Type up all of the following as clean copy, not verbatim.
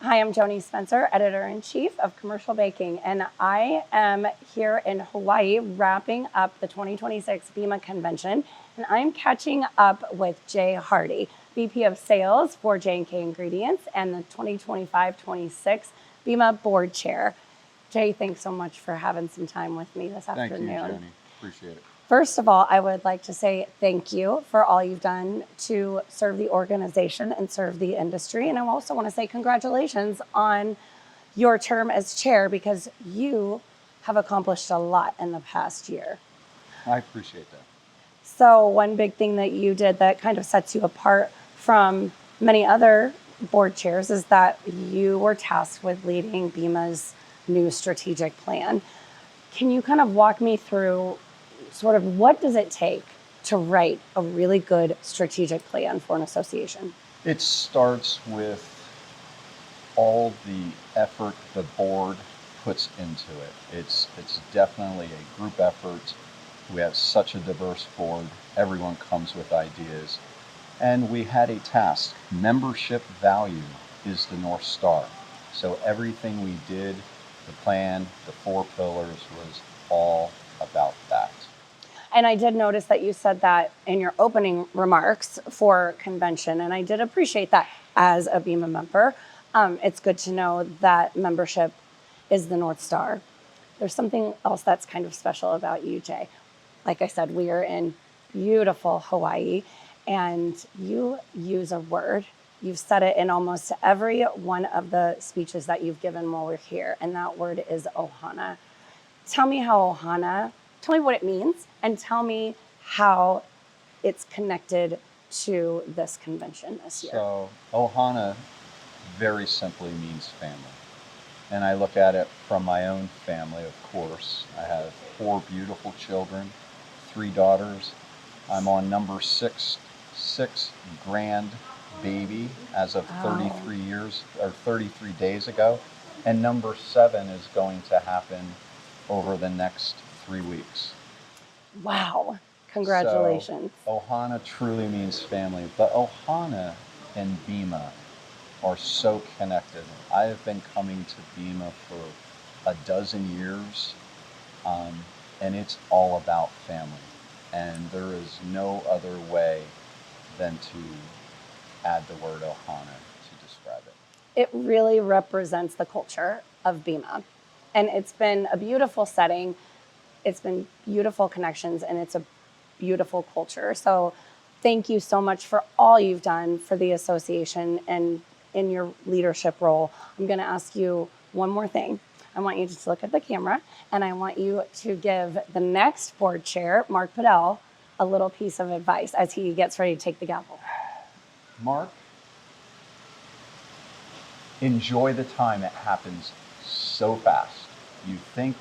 Hi, I'm Joanie Spencer, Editor-in-Chief of Commercial Baking, and I am here in Hawaii wrapping up the 2026 BEMA Convention, and I'm catching up with Jay Hardy, VP of Sales for J&K Ingredients and the 2025-26 BEMA Board Chair. Jay, thanks so much for having some time with me this afternoon. Thank you, Joanie. Appreciate it. First of all, I would like to say thank you for all you've done to serve the organization and serve the industry. And I also want to say congratulations on your term as chair, because you have accomplished a lot in the past year. I appreciate that. So one big thing that you did that kind of sets you apart from many other board chairs is that you were tasked with leading BEMA's new strategic plan. Can you kind of walk me through sort of what does it take to write a really good strategic plan for an association? It starts with all the effort the board puts into it. It's definitely a group effort. We have such a diverse board. Everyone comes with ideas. And we had a task. Membership value is the North Star. So everything we did, the plan, the 4 pillars, was all about that. And I did notice that you said that in your opening remarks for convention, and I did appreciate that as a BEMA member. It's good to know that membership is the North Star. There's something else that's kind of special about you, Jay. Like I said, we are in beautiful Hawaii, and you use a word. You've said it in almost every one of the speeches that you've given while we're here, and that word is ohana. Tell me what it means, and tell me how it's connected to this convention this year. So ohana very simply means family. And I look at it from my own family, of course. I have 4 beautiful children, 3 daughters. I'm on number 6 grand baby as of 33 days ago. And number 7 is going to happen over the next 3 weeks. Wow. Congratulations. So, ohana truly means family, but ohana and BEMA are so connected. I have been coming to BEMA for a dozen years, and it's all about family. And there is no other way than to add the word ohana to describe it. It really represents the culture of BEMA. And it's been a beautiful setting. It's been beautiful connections, and it's a beautiful culture. So thank you so much for all you've done for the association and in your leadership role. I'm going to ask you one more thing. I want you to look at the camera, and I want you to give the next board chair, Mark Padell, a little piece of advice as he gets ready to take the gavel. Mark, enjoy the time. It happens so fast. You think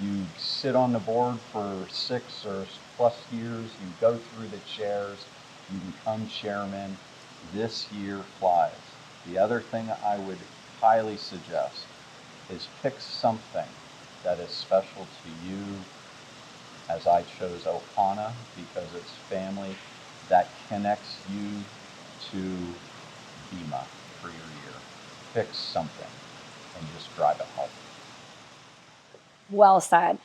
you sit on the board for 6 or plus years, you go through the chairs, you become chairman. This year flies. The other thing I would highly suggest is pick something that is special to you, as I chose ohana because it's family, that connects you to BEMA for your year. Pick something and just drive it home. Well said.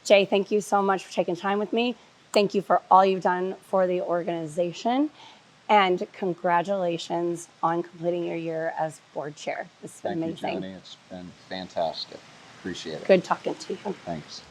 Jay, thank you so much for taking time with me. Thank you for all you've done for the organization. And congratulations on completing your year as board chair. It's been amazing. Thank you, Joanie. It's been fantastic. Appreciate it. Good talking to you. Thanks.